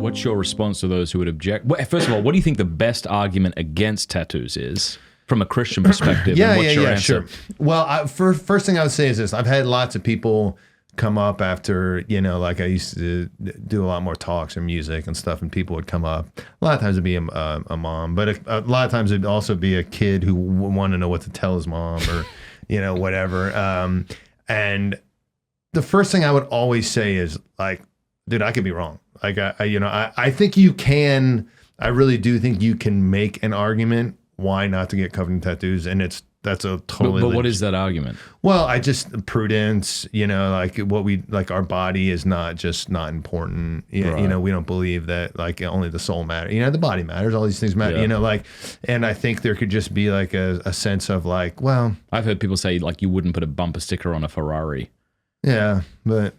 What's your response to those who would object? Well, first of all, what do you think the best argument against tattoos is from a Christian perspective? And what's your answer? Sure. Well, first thing I would say is this. I've had lots of people come up after, like I used to do a lot more talks or music and stuff, and people would come up. A lot of times it'd be a mom, but a lot of times it'd also be a kid who would want to know what to tell his mom or, whatever. And the first thing I would always say is like, dude, I could be wrong. Like, I think you can, I really do think you can make an argument why not to get covered in tattoos. And that's a totally. But what is that argument? Well, I just prudence, like our body is not important. Right. We don't believe that like only the soul matters. The body matters. All these things matter. Yeah. And I think there could just be like a sense of like, well, I've heard people say like you wouldn't put a bumper sticker on a Ferrari. Yeah, but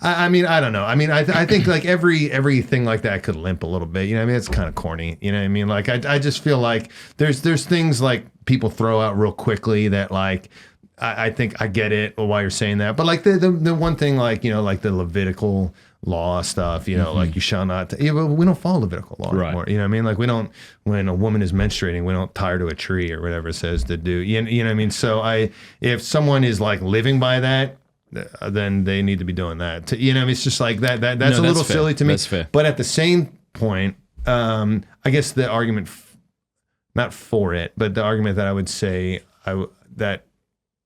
I mean, I don't know. I mean, I think like everything like that could limp a little bit. It's kind of corny. You know what I mean? Like I just feel like there's things like people throw out real quickly that like I think I get it why you're saying that. But like the one thing like like the Levitical law stuff, like you shall not. But we don't follow Levitical law anymore. You know what I mean? Like we don't. When a woman is menstruating, we don't tie her to a tree or whatever it says to do. You know what I mean? So if someone is like living by that, then they need to be doing that. It's just like that's a little fair. silly to me. That's fair. But at the same point, I guess the argument, not for it, but the argument that I would say that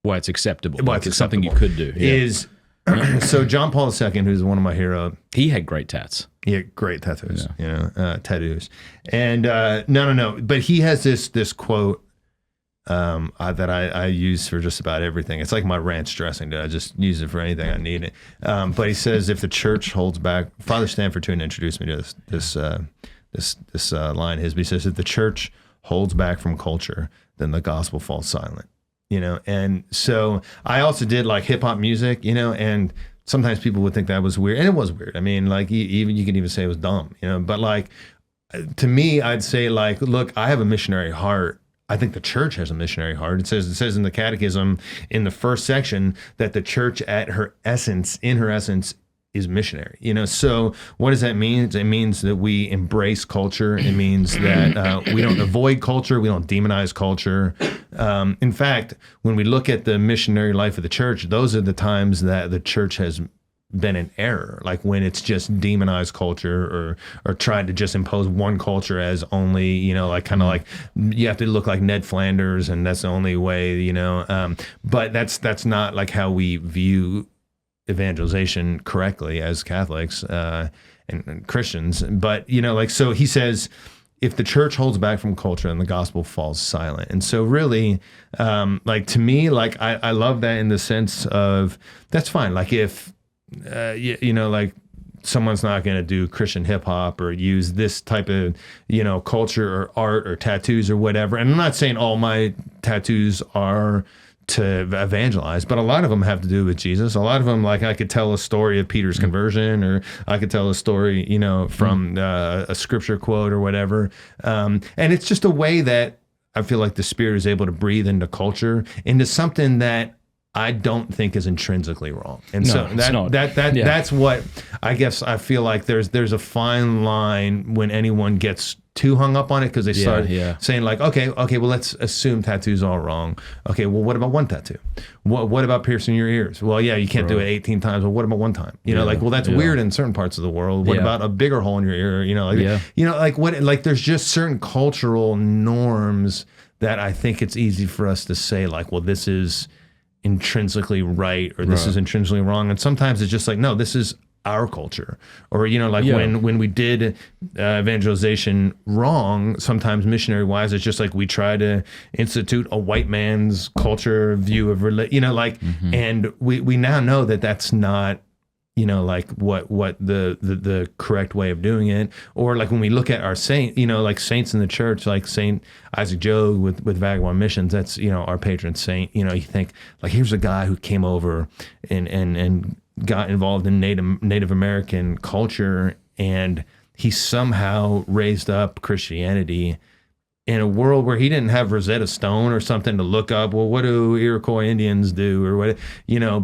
why it's acceptable. Why like it's something you acceptable could do. is so John Paul II, who's one of my heroes. He had great tats. He had great tattoos. Tattoos. And no. But he has this quote. That I use for just about everything. It's like my ranch dressing, dude. I just use it for anything I need it. But he says, if the church holds back, Father Stanford Toon introduced me to this line of his, but he says, if the church holds back from culture, then the gospel falls silent. And so I also did like hip hop music, and sometimes people would think that was weird, and it was weird. I mean, like even you could even say it was dumb, but like to me, I'd say like, look, I have a missionary heart. I think the church has a missionary heart. It says in the Catechism in the first section that the church in her essence is missionary. So what does that mean? It means that we embrace culture. It means that we don't avoid culture. We don't demonize culture. In fact, when we look at the missionary life of the church, those are the times that the church has been in error, like when it's just demonized culture or tried to just impose one culture as only, like kind of like you have to look like Ned Flanders and that's the only way, but that's not like how we view evangelization correctly as Catholics and Christians. But, so he says, if the church holds back from culture and the gospel falls silent. And so really, like to me, like I love that in the sense of that's fine. Like if, like someone's not going to do Christian hip hop or use this type of, culture or art or tattoos or whatever. And I'm not saying all my tattoos are to evangelize, but a lot of them have to do with Jesus. A lot of them, like I could tell a story of Peter's conversion, or I could tell a story, from a scripture quote or whatever. And it's just a way that I feel like the Spirit is able to breathe into culture, into something that I don't think is intrinsically wrong. And so that's what I guess I feel like there's a fine line when anyone gets too hung up on it because they start saying like, okay, well, let's assume tattoos are wrong. Okay, well, what about one tattoo? What about piercing your ears? Well, yeah, you can't do it 18 times. Well, what about one time? Well, that's weird in certain parts of the world. What about a bigger hole in your ear? Like there's just certain cultural norms that I think it's easy for us to say like, well, this is intrinsically right or this is intrinsically wrong, and sometimes it's just like, no, this is our culture. Or when we did evangelization wrong, sometimes missionary wise, it's just like we try to institute a white man's culture view of religion, and we now know that that's not like what the correct way of doing it. Or like when we look at our saint, like saints in the church, like Saint Isaac Jogues with Vagabond Missions, that's, our patron saint. You think like, here's a guy who came over and got involved in Native American culture, and he somehow raised up Christianity in a world where he didn't have Rosetta Stone or something to look up. Well, what do Iroquois Indians do or what,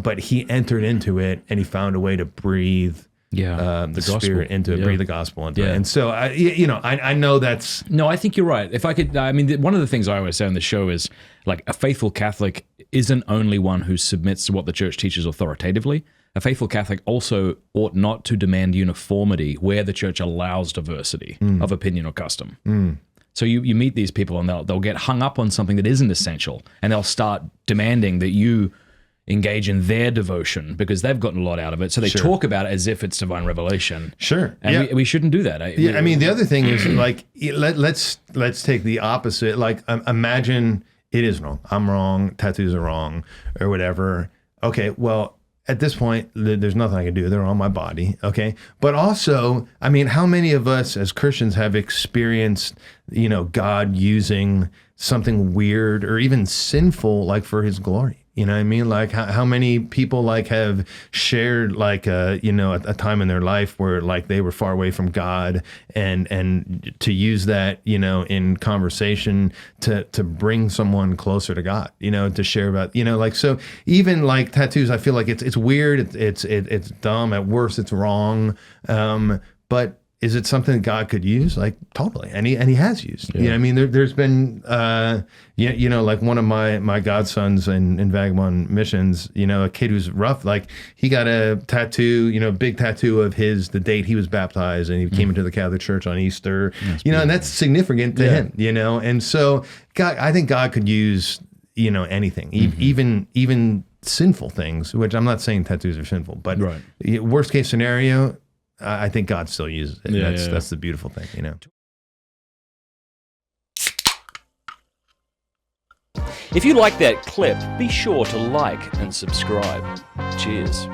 but he entered into it and he found a way to breathe the Spirit into it, breathe the gospel into it. And so, I know that's... No, I think you're right. If I could, I mean, one of the things I always say on the show is, like, a faithful Catholic isn't only one who submits to what the church teaches authoritatively. A faithful Catholic also ought not to demand uniformity where the church allows diversity of opinion or custom. So you meet these people and they'll get hung up on something that isn't essential, and they'll start demanding that you engage in their devotion because they've gotten a lot out of it. So they talk about it as if it's divine revelation. Sure. And we shouldn't do that. I mean, the other thing is, like, let's take the opposite. Like, imagine it is wrong. I'm wrong. Tattoos are wrong, or whatever. Okay, well, at this point, there's nothing I can do. They're on my body, okay? But also, I mean, how many of us as Christians have experienced, God using something weird or even sinful, like, for his glory? You know what I mean? Like, how many people, like, have shared, like, a time in their life where, like, they were far away from God, and to use that, in conversation to bring someone closer to God, to share about, like, so even, like, tattoos, I feel like it's weird, it's dumb, at worst it's wrong, but is it something that God could use? Like, totally. And he has used. Yeah. I mean, there's been, like, one of my godsons in Vagabond Missions, a kid who's rough, like, he got a tattoo, big tattoo of the date he was baptized, and he came into the Catholic Church on Easter, and that's significant to him, And so God, I think God could use, anything, even sinful things, which I'm not saying tattoos are sinful, but worst case scenario, I think God still uses it. That's the beautiful thing, If you like that clip, be sure to like and subscribe. Cheers.